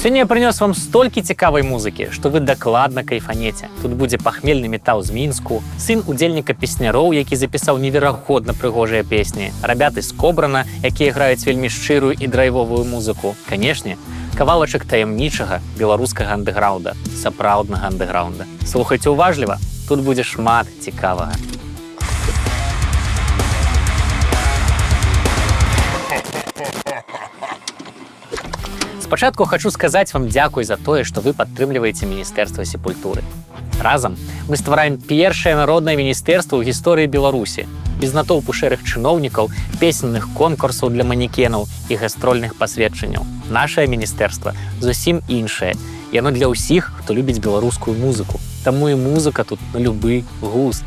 Сёння я прынёс вам столькі цікавай музыкі, што вы дакладна кайфанеце. Тут будзе пахмельны метал з Мінску, сын удзельніка песняроў, які запісаў неверагодна прыгожыя песні, рабяты з Кобрана, якія граюць вельмі шчырую і драйвовую музыку. Канешне, кавалачак таямнічага беларускага андэграунда, сапраўднага андэграунда. Слухайце уважліва, тут будзе шмат цікавага. Спачатку хочу сказаць вам дзякуй за тое, што вы падтрымліваеце Міністэрства сепультуры. Разам мы ствараем першае народнае міністэрства ў гісторыі Беларусі, без натоўпу шэрых чыноўнікаў, песенных конкурсаў для манекенаў і гастрольных пасведчанняў. Нашае міністэрства зусім іншае. Яно для ўсіх, хто любіць беларускую музыку. Таму і музыка тут на любы густ.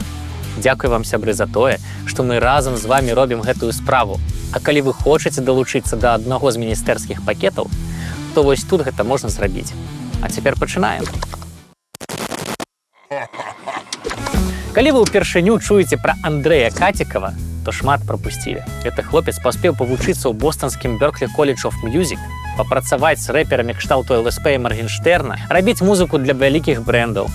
Дзякуй вам, сябры, за тое, што мы разам з вамі робім гэтую справу. А калі вы хочаце далучыцца да аднаго з міністэрскіх пакетаў, то вось тут гэта можна зрабіць. А цяпер пачынаем. Калі вы ўпершыню чуеце пра Андрэя Кацікава, то шмат прапусцілі. Гэты хлопец паспеў павучыцца ў бостанскім Берклі College of Music, папрацаваць з рэперамі кшталту ЛСП і Маргенштерна, рабіць музыку для вялікіх брэндаў.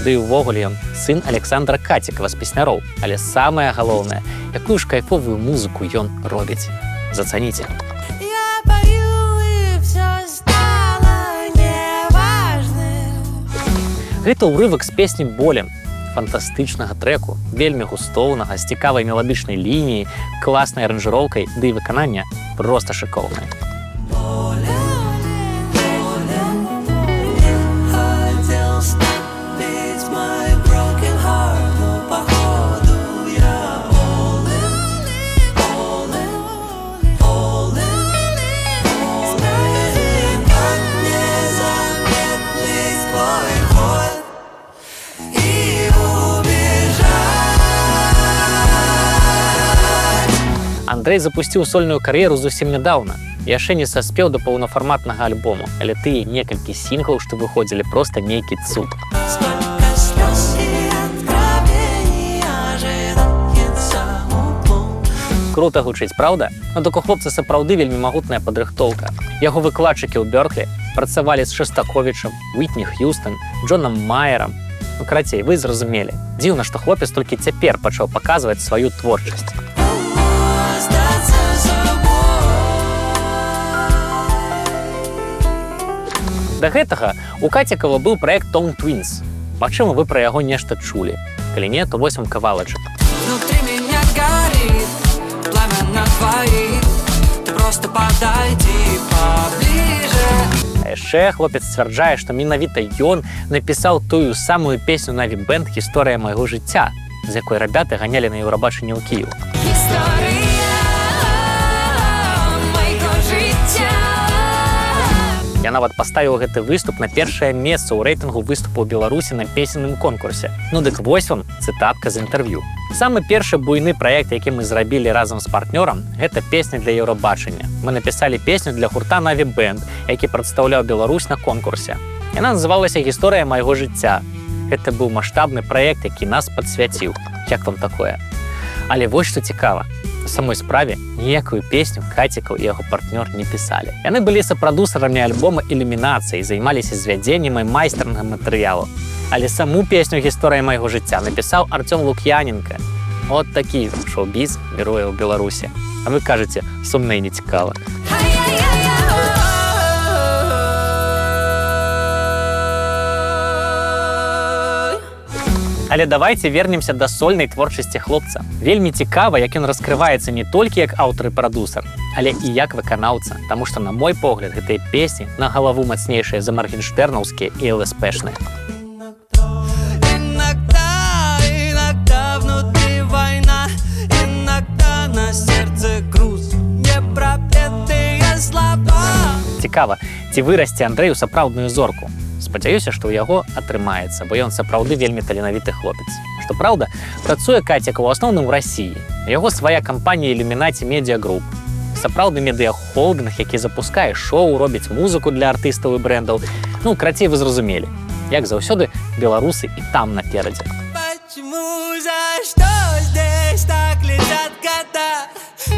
Ды і ўвогуле ён сын Александра Кацікава з песняроў. Але самае галоўнае, якую ж кайфовую музыку ён робіць. Зацаніце. Гэта ўрывак з песні «Болем», фантастычнага трэку, вельмі густоўнага, з цікавай меладычнай лініяй, класнай аранжыроўкай, ды і выканання проста шыкоўнае. Андрэй запусціў сольную кар'еру зусім нядаўна. Яшчэ не саспеў да паўнафарматнага альбому, але тыя некалькі сінглаў, што выходзілі, проста нейкі цуд. Крута гучыць, праўда? Но так у хлопца сапраўды вельмі магутная падрыхтоўка. Яго выкладчыкі ў Берклі працавалі з Шастаковічам, Уітні Х'юстон, Джонам Майерам. Ну, карацей, вы зразумелі. Дзіўна, што хлопец толькі цяпер пачаў паказваць сваю творчасць. Да гэтага у Кацікава быў праект Tone Twins. Магчыма, вы пра яго нешта чулі. Калі не, то вось вам кавалачак. Внутри меня горит пламя на двоих. Ты просто подойди поближе. А яшчэ хлопец сцвярджае, што менавіта ён напісаў тую самую песню Наві Бэнд «Гісторыя майго жыцця», з якой рабяты ганялі на Еўрабачанне ў Кіеў. Я нават паставіў гэты выступ на першае месца ў рэйтынгу выступаў Беларусі на песенным конкурсе. Ну дык вось вам цытатка з інтэрв'ю. Самы першы буйны праект, які мы зрабілі разам з партнёрам, гэта песня для Еўрабачання. Мы напісалі песню для гурта Наві Бэнд, які прадстаўляў Беларусь на конкурсе. Яна называлася «Гісторыя майго жыцця». Гэта быў маштабны праект, які нас падсвяціў. Як вам такое? Але вось што цікава. На самой справе ніякую песню Кацікаў і яго партнёр не пісалі. Яны былі сапрадусарамі альбома «Ілюмінацыі» і займаліся звядзеннем і майстарнага матэрыялу. Але саму песню «Гісторыя майго жыцця» напісаў Артём Лук'яненка. От такі шоу-біз героя ў Беларусі. А вы кажаце, сумна і нецікава. Але давайте вернемся да сольнай творчасці хлопца. Вельмі цікава, як ён раскрываецца не толькі як аўтар і прадусар, але і як выканаўца, таму што, на мой погляд, гэтыя песні на галаву мацнейшыя за маргенштернаўскія і ЛСПшныя. Цікава, ці вырасце Андрэй у сапраўдную зорку. Спадзяюся, што ў яго атрымаецца, бо ён сапраўды вельмі таленавіты хлопец. Што праўда, працуе Кацікаў у асноўным у Расіі. У яго свая кампанія «Ілюмінаці Медіа Груп». Сапраўдны медыахолдынг, які запускае шоу, робіць музыку для артыстаў і брэндаў. Ну, крацей, вы зразумелі. Як заўсёды, беларусы і там наперадзе. Почему, за что здесь так летят кота?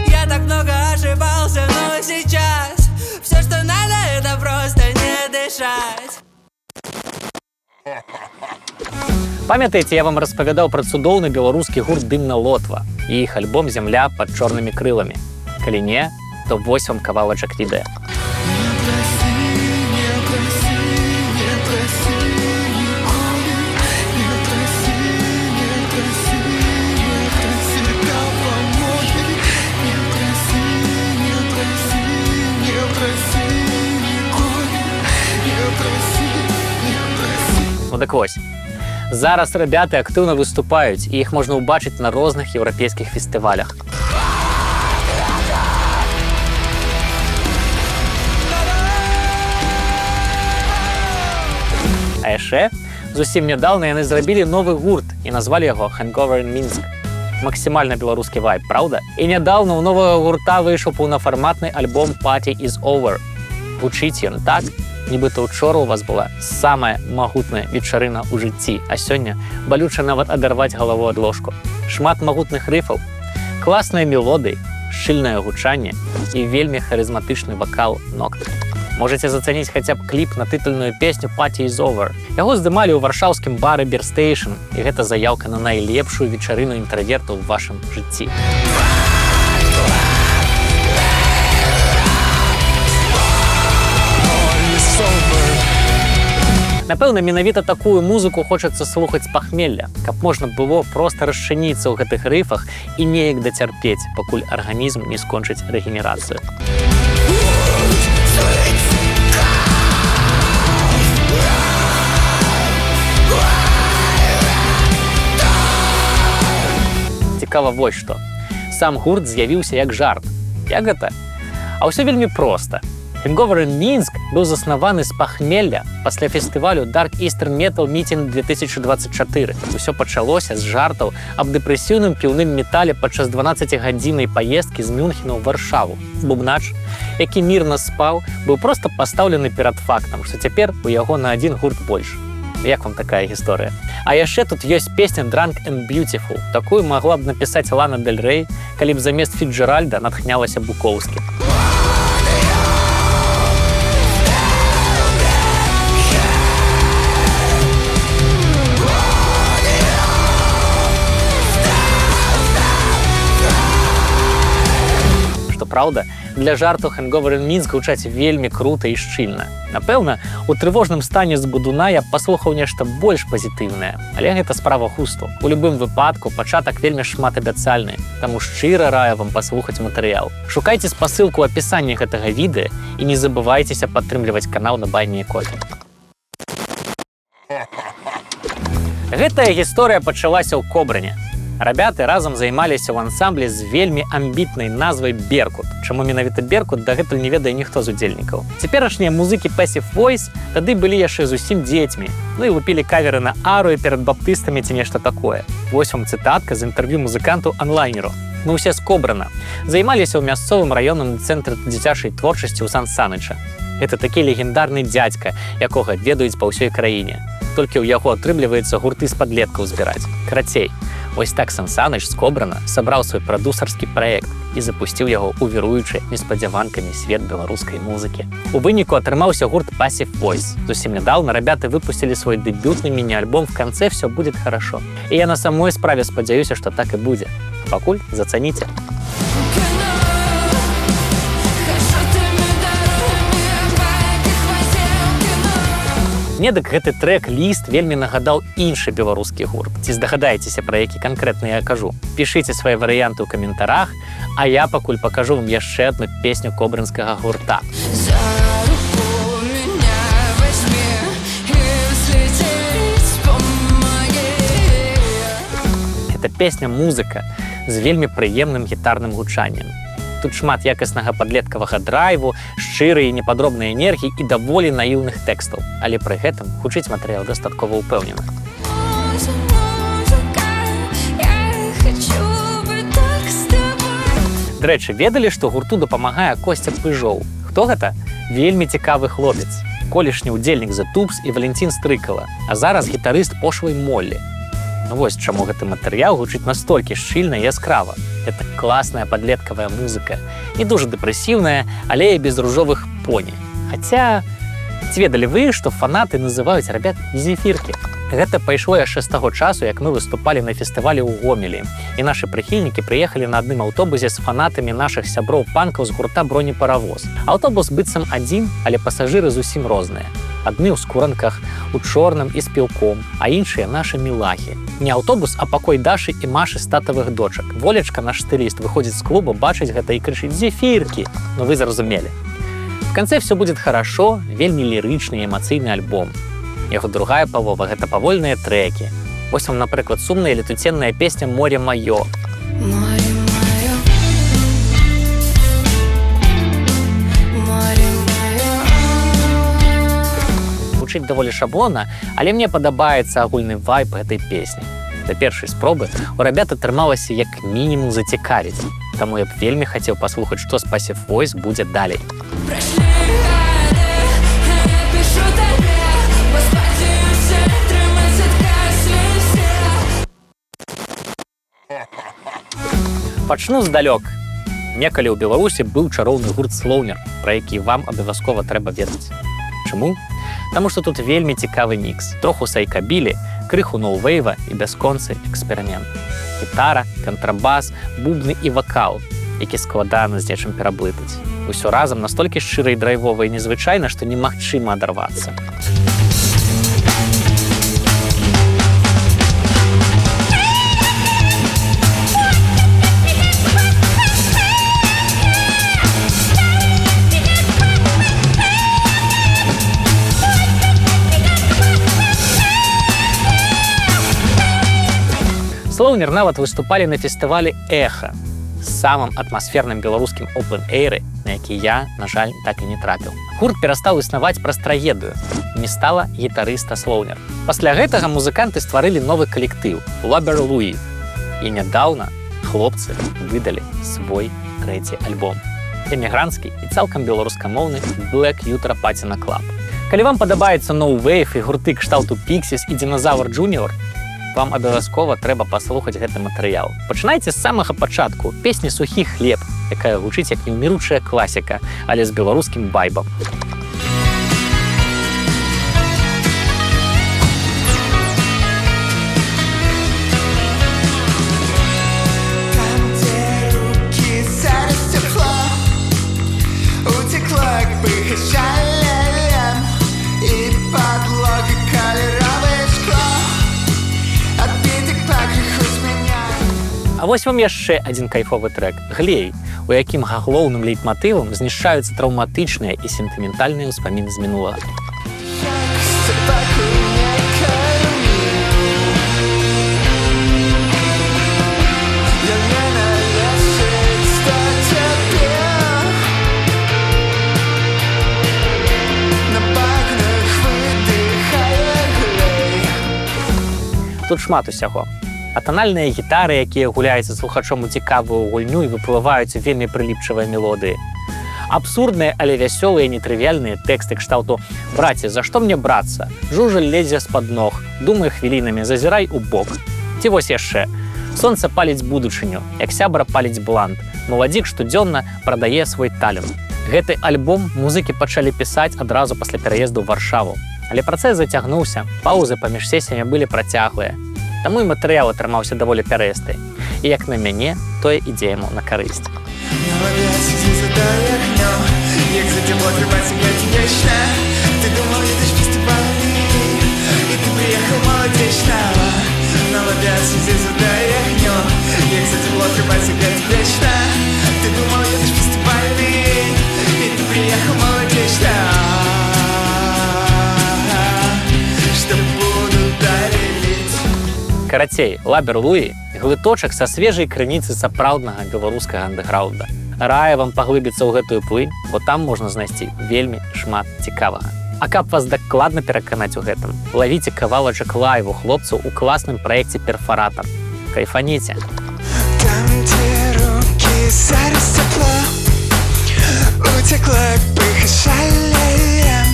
Я так много ошибался, но сейчас все, что надо, это просто не дышать. дышать. Памятаеце, я вам распавядаў пра цудоўны беларускі гурт «Дымна Лотва» і іх альбом «Зямля пад чорнымі крыламі». Калі не, то вось вам кавалачак відэа. Ну так вось. Зараз ребята актыўна выступаюць, і іх можна ўбачыць на розных еўрапейскіх фестывалях. А яшчэ зусім нядаўна яны зрабілі новы гурт і назвалі яго «Hangover in Minsk». Максімальна беларускі вайб, праўда? І нядаўна ў новага гурта выйшаў паўнафарматны альбом «Party is Over». Гучыць ён так, нібыта учора у вас была самая магутная вечарына ў жыцці, а сёння балюча нават адарваць галаву ад ложку. Шмат магутных рыфаў, класныя мелодыі, шчыльнае гучанне і вельмі харызматычны вакал Nocturne. Можаце зацаніць хаця б кліп на тытульную песню «Party is Over». Яго здымалі ў варшаўскім бары «Beer Station», і гэта заяўка на найлепшую вечарыну інтраверту ў вашым жыцці. Напэўна, менавіта такую музыку хочацца слухаць з пахмелля, каб можна было проста расчыніцца ў гэтых рыфах і неяк дацярпець, пакуль арганізм не скончыць рэгенерацыю. Цікава вось што. Сам гурт з'явіўся як жарт. Як гэта? А ўсё вельмі проста. «Hangover in Minsk» быў заснаваны з пахмелля пасля фестывалю Dark Eastern Metal Meeting 2024. Усё пачалося з жартаў аб дэпрэсіўным піўным метале падчас 12-гадзіннай паездкі з Мюнхена ў Варшаву. Бубнач, які мірна спаў, быў проста пастаўлены перад фактам, што цяпер у яго на адзін гурт больш. Як вам такая гісторыя? А яшчэ тут ёсць песня «Drunk and Beautiful». Такую магла б напісаць Лана Дель Рей, калі б замест Фіцджеральда натхнялася Букоўскі. Праўда, для жарту «Hangover in Minsk» гучаць вельмі крута і шчыльна. Напэўна, у трывожным стане з будуна я паслухаў нешта больш пазітыўнае, але гэта справа густу. У любым выпадку пачатак вельмі шматабяцальны, таму шчыра раю вам паслухаць матэрыял. Шукайце спасылку ў апісанні гэтага відэа і не забывайцеся падтрымліваць канал на Buy Me a Coffee. Гэтая гісторыя пачалася ў Кобрыне. Рабяты разам займаліся ў ансамблі з вельмі амбітнай назвай «Беркут». Чаму менавіта «Беркут» дагэтуль не ведае ніхто з удзельнікаў. Цяперашнія музыкі Passive Voice тады былі яшчэ зусім дзецьмі, ну і лупілі каверы на арыю перад баптыстамі ці нешта такое. Вось вам цытатка з інтэрв'ю музыканту онлайнеру. Мы ўсе з Кобрына. Займаліся ў мясцовым раённым цэнтры дзіцячай творчасці ў Сан-Саныча. Гэта такі легендарны дзядзька, якога ведаюць па ўсёй краіне. Толькі ў яго атрымліваецца гурты з падлеткаў збіраць. Карацей, ось так Сан-Саныч з Кобрына сабраў свой прадусарскі праект і запусціў яго ў віруючы неспадзяванкамі свет беларускай музыкі. У выніку атрымаўся гурт Passive Voice. Зусім нядаўна рабяты выпусцілі свой дэбютны міні-альбом «В конце все будет хорошо». І я на самой справе спадзяюся, што так і будзе. Пакуль зацаніце. Мне дык гэты трэк-ліст вельмі нагадаў іншы беларускі гурт. Ці здагадаецеся, пра які канкрэтна я кажу? Пішыце свае варыянты ў каментарах, а я пакуль пакажу вам яшчэ адну песню кобрынскага гурта. Гэта песня-музыка з вельмі прыемным гітарным гучаннем. Тут шмат якаснага падлеткавага драйву, шчырай і непадробнай энергіі і даволі наіўных тэкстаў. Але пры гэтым гучыць матэрыял дастаткова ўпэўнена. Дарэчы, ведалі, што гурту дапамагае Косця Пыжоў? Хто гэта? Вельмі цікавы хлопец. Колішні ўдзельнік The Tubes і Валентин Стрыкала, а зараз гітарыст Пошлай Моллі. Ну вось чаму гэты матэрыял гучыць настолькі шчыльна і яскрава. Это класная падлеткавая музыка. Не дужа дэпрэсіўная, але і без ружовых поні. Хаця Ці ведалі вы, што фанаты называюць рабят зефіркі? Гэта пайшло яшчэ з таго часу, як мы выступалі на фестывалі ў Гомелі. І нашы прыхільнікі прыехалі на адным аўтобусе з фанатамі нашых сяброў-панкаў з гурта «Бронепаравоз». Аўтобус быццам адзін, але пасажыры зусім розныя. Адны ў скуранках, у чорным і з пілком, а іншыя нашы мілахі. Не аўтобус, а пакой Дашы і Машы з татавых дочак. Волечка, наш стыліст, выходзіць з клуба, бачыць гэта і крычыць «Зефіркі!» Ну вы зразумелі. В конце все будет хорошо, вельмі лірычны і эмацыйны альбом. Яго другая палова – гэта павольныя трэкі. Вось вам, напрыклад, сумная летуценная песня «Море маё». Море маё, море маё. Гучыць даволі шаблонна, але мне падабаецца агульны вайб гэтай песні. Да першай спробы у рабят атрымалася як мінімум зацікавіць. Таму я б вельмі хацеў паслухаць, што з Passive Voice будзе далей. Прайшлі гады, я пішу табе, паспадзяюся, трымаць адказ свісе. Пачну здалёк. Некалі ў Беларусі быў чароўны гурт «Слоўнер», пра які вам абавязкова трэба ведаць. Чаму? Таму што тут вельмі цікавы мікс. Троху сайкабілі, крыху ноу-вейва і бясконцы эксперымент. Гітара, кантрабас, бубны і вакал, які складана з нечым пераблытаць. Усё разам настолькі шчыра і драйвова і незвычайна, што немагчыма адарвацца. Слоўнер нават выступалі на фестывалі «Эхо», самым атмасферным беларускім open-эйры, на які я, на жаль, так і не трапіў. Гурт перастаў існаваць праз трагедыю. Не стала гітарыста Слоўнер. Пасля гэтага музыканты стварылі новы калектыў «Лабер Луі». І нядаўна хлопцы выдалі свой трэці альбом. Эмігранцкі і цалкам беларускамоўны «Black Utero Patina Club». Калі вам падабаецца ноу-вейв і гурты кшталту «Pixies» і «Динозавр Джуніор», вам абавязкова трэба паслухаць гэты матэрыял. Пачынайце з самага пачатку песні «Сухі хлеб», якая гучыць як неўміручая класіка, але з беларускім вайбам. А вось вам яшчэ адзін кайфовы трэк «Глей», у якім галоўным лейтматывам знішчаюцца траўматычныя і сентыментальныя ўспаміны з мінулага. Тут шмат усяго. Атанальныя гітары, якія гуляюць з слухачом у цікавую гульню і выплываюць у вельмі прыліпчывыя мелодыі. Абсурдныя, але вясёлыя, нетрывіальныя тэксты кшталту «Браце, за што мне брацца? Жужаль лезе з-пад ног, думай хвілінамі, зазірай у бок». Ці вось яшчэ. Сонца паліць будучыню, як сябра паліць блант. Маладзік штодзённа прадае свой талент. Гэты альбом музыкі пачалі пісаць адразу пасля пераезду ў Варшаву. Але працэс зацягнуўся, паўзы паміж сесіямі былі працяглыя. Таму і матэрыял атрымаўся даволі пярэсты. І як на мяне, тое ідзе яму на карысць. Карацей, «Лабер Луі» – глыточак са свежай крыніцы сапраўднага беларускага андэграўнда. Раю вам паглыбіцца ў гэтую плынь, бо там можна знайсці вельмі шмат цікавага. А каб вас дакладна пераканаць у гэтым, лавіце кавалачак лайву хлопцаў у класным праекце «Перфаратар». Кайфаніце! Там, дзе рукі зараз цяпла, уцякла пыхашалем,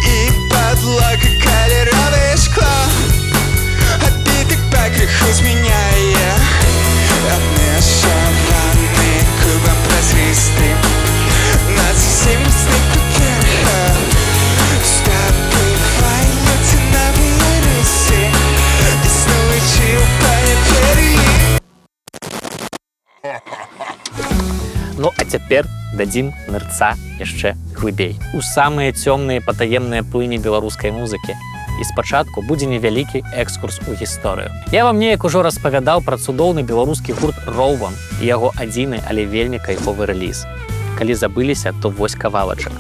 і падлога каляровае шкло. Крыху змяняе абмежаваны кубам празрыстым над зусім стыку перха. цяпер дадзім нырца яшчэ глыбей у самыя цёмныя патаемныя плыні беларускай музыкі. І спачатку будзе невялікі экскурс у гісторыю. Я вам неяк ужо распавядаў пра цудоўны беларускі гурт Роўван і яго адзіны, але вельмі кайфовы рэліз. Калі забыліся, то вось кавалачак.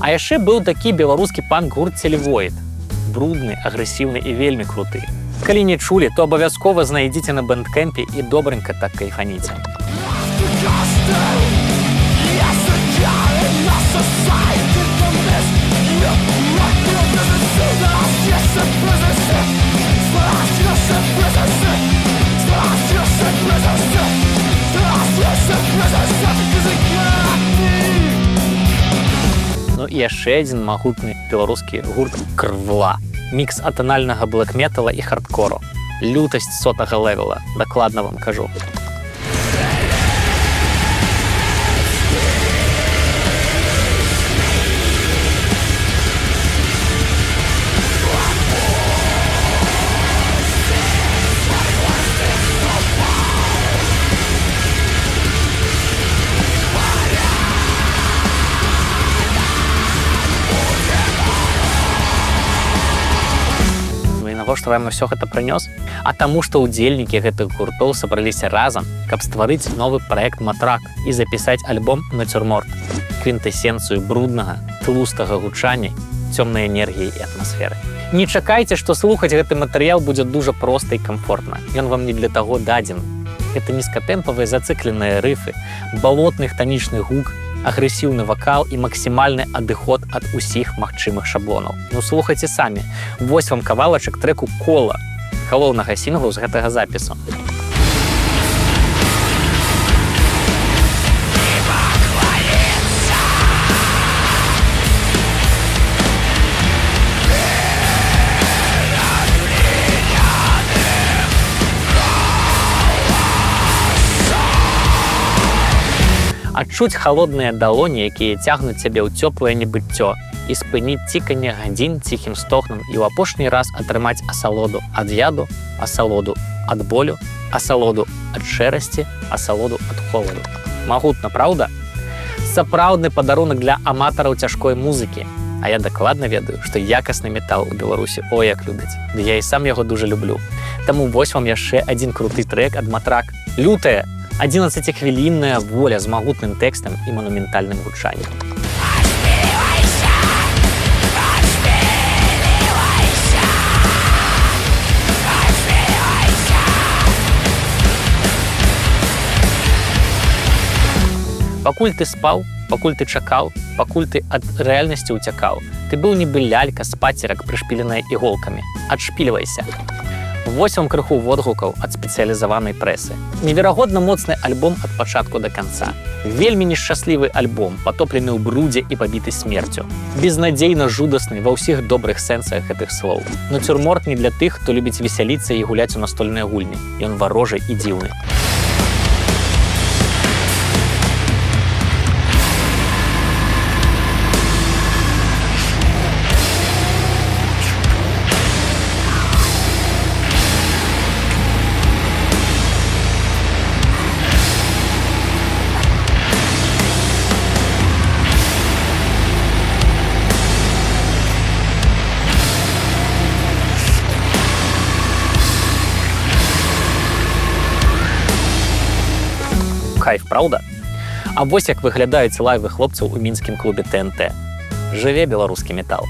А яшчэ быў такі беларускі панк-гурт Целевоид. Брудны, агрэсіўны і вельмі круты. Калі не чулі, то абавязкова знайдзіце на бэндкэмпе і добренька так кайфаніце. Ну і яшчэ адзін магутны беларускі гурт Крвла. Мікс атанальнага блэк-метала і хардкору. Лютасць 100-го левела, дакладна вам кажу. Навошта вам усё гэта прынёс? А таму, што ўдзельнікі гэтых гуртоў сабраліся разам, каб стварыць новы праект «Матрак» і запісаць альбом «Нацюрморт». Квінтэсенцыю бруднага, тлустага гучання, цёмнай энергіі і атмасферы. Не чакайце, што слухаць гэты матэрыял будзе дужа проста і камфортна. Ён вам не для таго дадзены. Гэта нізкатэмпавыя зацыкленыя рыфы, балотны хтанічны гук, агрэсіўны вакал і максімальны адыход ад усіх магчымых шаблонаў. Ну слухайце самі. Вось вам кавалачак трэку «Кола», галоўнага сінглу з гэтага запісу. Адчуць халодныя далоні, якія цягнуць цябе ў цёплае небыццё, і спыніць ціканне гадзін ціхім стогнам і ў апошні раз атрымаць асалоду ад яду, асалоду ад болю, асалоду ад шэрасці, асалоду ад холаду. Магутна, праўда? Сапраўдны падарунак для аматараў цяжкой музыкі. А я дакладна ведаю, што якасны метал у Беларусі ой як любяць. Ды я і сам яго дужа люблю. Таму вось вам яшчэ адзін круты трэк ад «Матрак». Лютая, 11-хвілінная воля з магутным тэкстам і манументальным гучаннем. Пакуль ты спаў, пакуль ты чакаў, пакуль ты ад рэальнасці ўцякаў, ты быў нібы лялька з пацерак, прышпіленая іголкамі. Адшпільвайся. Вось вам крыху водгукаў ад спецыялізаванай прэсы. Неверагодна моцны альбом ад пачатку да канца. Вельмі нешчаслівы альбом, патоплены ў брудзе і пабіты смерцю. Безнадзейна жудасны ва ўсіх добрых сэнсах гэтых слоў. Нацюрморт не для тых, хто любіць весяліцца і гуляць у настольныя гульні. Ён варожы і дзіўны. Кайф, праўда? А вось як выглядаюць лайвы хлопцаў у мінскім клубе ТНТ. Жыве беларускі метал.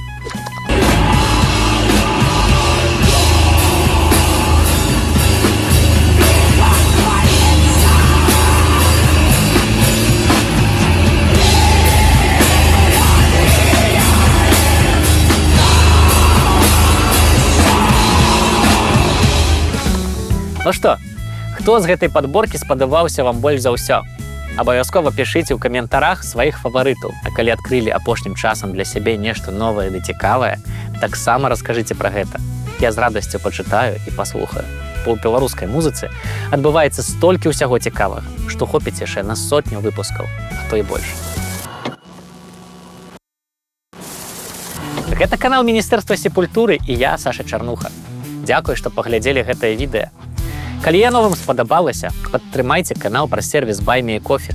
Ну што, хто з гэтай падборкі спадабаўся вам больш за ўсё? Абавязкова пішыце ў каментарах сваіх фаварытаў. А калі адкрылі апошнім часам для сябе нешта новае ды цікавае, таксама раскажыце пра гэта. Я з радасцю пачытаю і паслухаю. Бо ў беларускай музыцы адбываецца столькі ўсяго цікавага, што хопіць яшчэ на сотню выпускаў, а то і больш. Гэта канал Міністэрства сепультуры і я, Саша Чарнуха. Дзякуй, што паглядзелі гэтае відэа. Калі яно вам спадабалася, падтрымайце канал праз сервіс Buy Me a Coffee.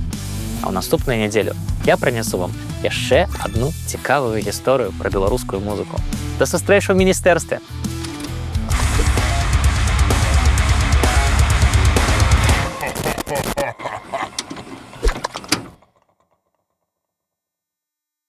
А ў наступную нядзелю я прынясу вам яшчэ адну цікавую гісторыю пра беларускую музыку. Да сустрэчы ў міністэрстве!